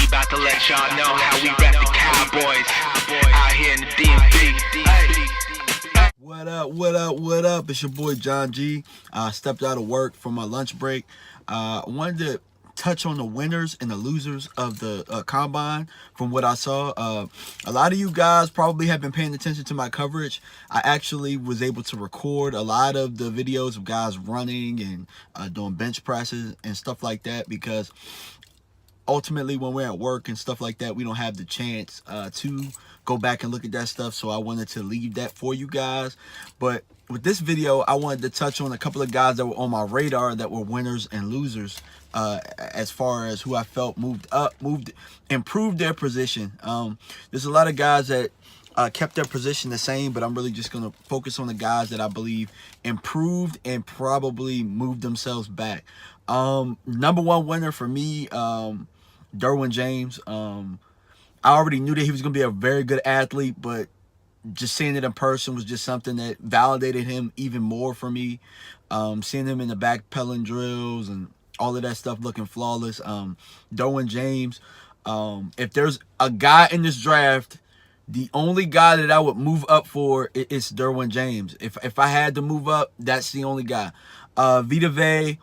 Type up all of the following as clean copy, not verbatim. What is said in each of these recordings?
about to let y'all know how we rep the Cowboys out here in the DMV. What up, what up, what up? It's your boy John G. I stepped out of work for my lunch break. I wanted to touch on the winners and the losers of the combine. From what I saw, a lot of you guys probably have been paying attention to my coverage. I actually was able to record a lot of the videos of guys running and doing bench presses and stuff like that, because ultimately when we're at work and stuff like that, we don't have the chance to go back and look at that stuff. So I wanted to leave that for you guys. But with this video, I wanted to touch on a couple of guys that were on my radar that were winners and losers, as far as who I felt improved their position. There's a lot of guys that kept their position the same, but I'm really just going to focus on the guys that I believe improved and probably moved themselves back. Number one winner for me, Derwin James. I already knew that he was going to be a very good athlete, but just seeing it in person was just something that validated him even more for me. Seeing him in the backpedaling drills and all of that stuff looking flawless. Derwin James, if there's a guy in this draft, the only guy that I would move up for is Derwin James. If I had to move up, that's the only guy. Vita Vea,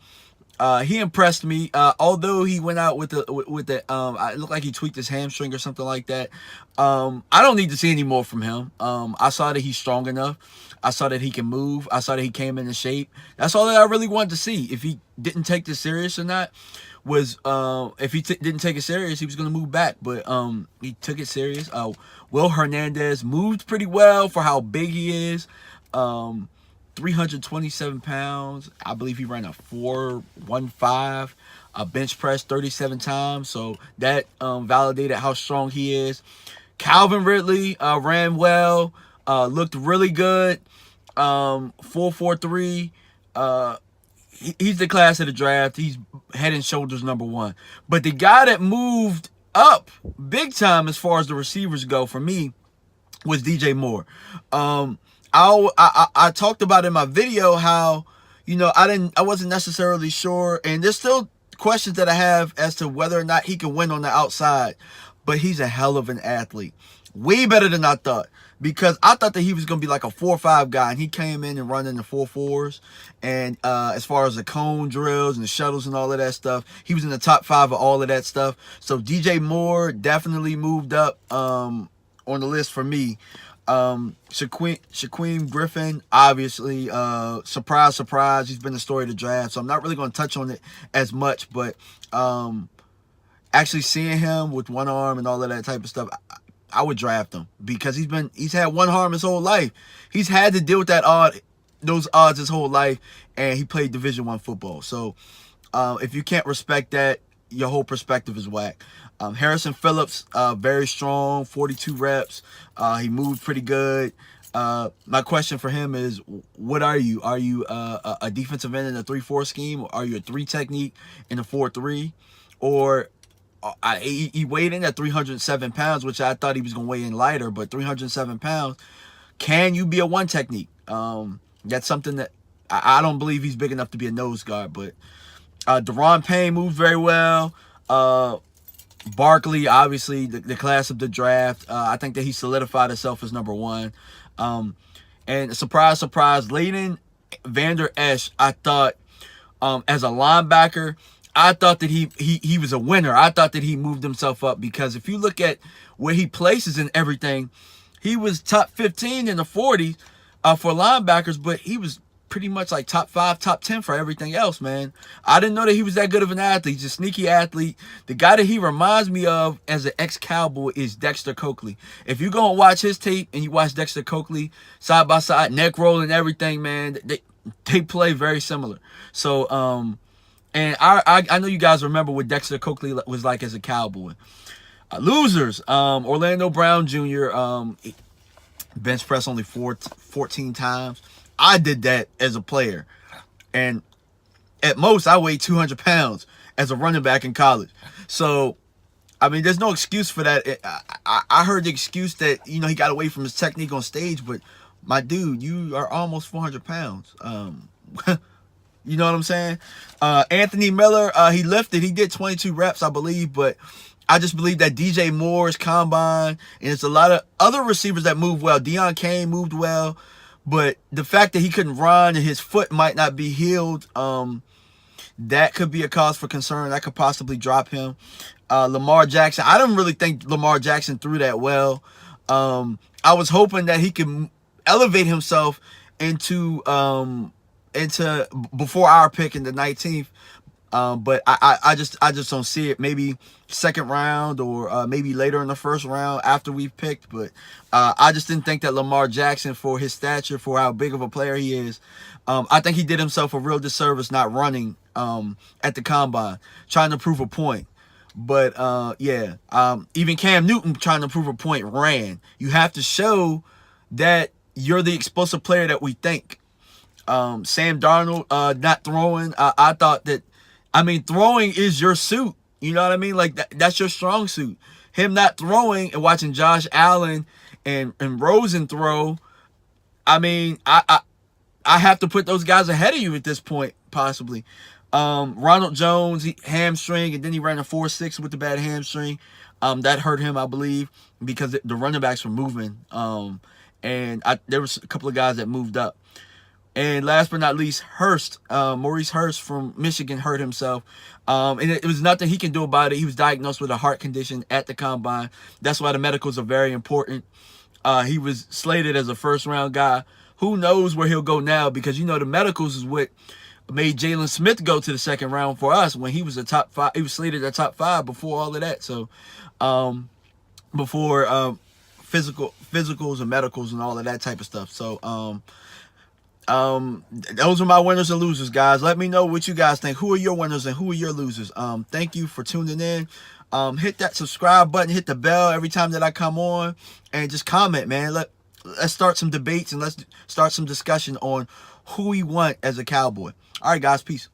he impressed me. Although he went out with the it looked like he tweaked his hamstring or something like that. I don't need to see any more from him. I saw that he's strong enough. I saw that he can move. I saw that he came into shape. That's all that I really wanted to see. If he didn't take this serious or not, was if he didn't take it serious, he was going to move back. But he took it serious. Will Hernandez moved pretty well for how big he is. 327 pounds. I believe he ran a 4.15, a bench press 37 times. So that validated how strong he is. Calvin Ridley ran well, looked really good. 4.43. He's the class of the draft. He's head and shoulders number one. But the guy that moved up big time as far as the receivers go for me was DJ Moore. I talked about in my video how, you know, I wasn't necessarily sure, and there's still questions that I have as to whether or not he can win on the outside, but he's a hell of an athlete. Way better than I thought, because I thought that he was going to be like a 4.5 guy, and he came in and running the 4.4s. And as far as the cone drills and the shuttles and all of that stuff, he was in the top 5 of all of that stuff. So DJ Moore definitely moved up on the list for me. Shaquem Griffin, obviously, surprise, surprise. He's been the story of the draft, so I'm not really going to touch on it as much. But actually seeing him with one arm and all of that type of stuff, I would draft him, because he's had one arm his whole life. He's had to deal with those odds his whole life, and he played Division I football. So if you can't respect that, your whole perspective is whack. Harrison Phillips, very strong, 42 reps. He moved pretty good. My question for him is, what are you? Are you a defensive end in a 3-4 scheme? Or are you a 3 technique in a 4-3? Or he weighed in at 307 pounds, which I thought he was going to weigh in lighter, but 307 pounds. Can you be a 1 technique? That's something that I don't believe he's big enough to be a nose guard, but Deron Payne moved very well. Barkley, obviously, the class of the draft. I think that he solidified himself as number 1. And surprise, surprise, Leighton Vander Esch, I thought, as a linebacker, I thought that he was a winner. I thought that he moved himself up, because if you look at where he places in everything, he was top 15 in the 40s for linebackers, but he was pretty much like top 5, top 10 for everything else, man. I didn't know that he was that good of an athlete. He's a sneaky athlete. The guy that he reminds me of as an ex-Cowboy is Dexter Coakley. If you go and watch his tape and you watch Dexter Coakley side by side, neck roll and everything, man, they play very similar. So, and I know you guys remember what Dexter Coakley was like as a Cowboy. Losers, Orlando Brown Jr., bench press only 14 times. I did that as a player, and at most I weighed 200 pounds as a running back in college. So, I mean, there's no excuse for that. I heard the excuse that, you know, he got away from his technique on stage, but my dude, you are almost 400 pounds. You know what I'm saying? Anthony Miller, he lifted. He did 22 reps, I believe, but I just believe that DJ Moore's combine, and it's a lot of other receivers that move well. Deion Kane moved well, but the fact that he couldn't run and his foot might not be healed, that could be a cause for concern. That could possibly drop him. Lamar Jackson, I don't really think Lamar Jackson threw that well. I was hoping that he could elevate himself into before our pick in the 19th. But I just don't see it. Maybe second round or maybe later in the first round after we've picked. But I just didn't think that Lamar Jackson, for his stature, for how big of a player he is, I think he did himself a real disservice not running at the combine, trying to prove a point. But even Cam Newton trying to prove a point ran. You have to show that you're the explosive player that we think. Sam Darnold not throwing. I thought that, throwing is your suit. You know what I mean? Like that's your strong suit. Him not throwing and watching Josh Allen and Rosen throw. I have to put those guys ahead of you at this point, possibly. Ronald Jones, hamstring, and then he ran a 4.6 with the bad hamstring. That hurt him, I believe, because the running backs were moving. There was a couple of guys that moved up. And last but not least, Hurst, Maurice Hurst from Michigan hurt himself. And it was nothing he can do about it. He was diagnosed with a heart condition at the combine. That's why the medicals are very important. He was slated as a first-round guy. Who knows where he'll go now? Because, the medicals is what made Jalen Smith go to the second round for us when he was a top 5. He was slated at top 5 before all of that. So, before physicals and medicals and all of that type of stuff. So, those are my winners and losers, guys. Let me know what you guys think. Who are your winners and who are your losers? Thank you for tuning in. Hit that subscribe button, hit the bell every time that I come on, and just comment, man. Let's start some debates and let's start some discussion on who we want as a Cowboy. All right, guys, peace.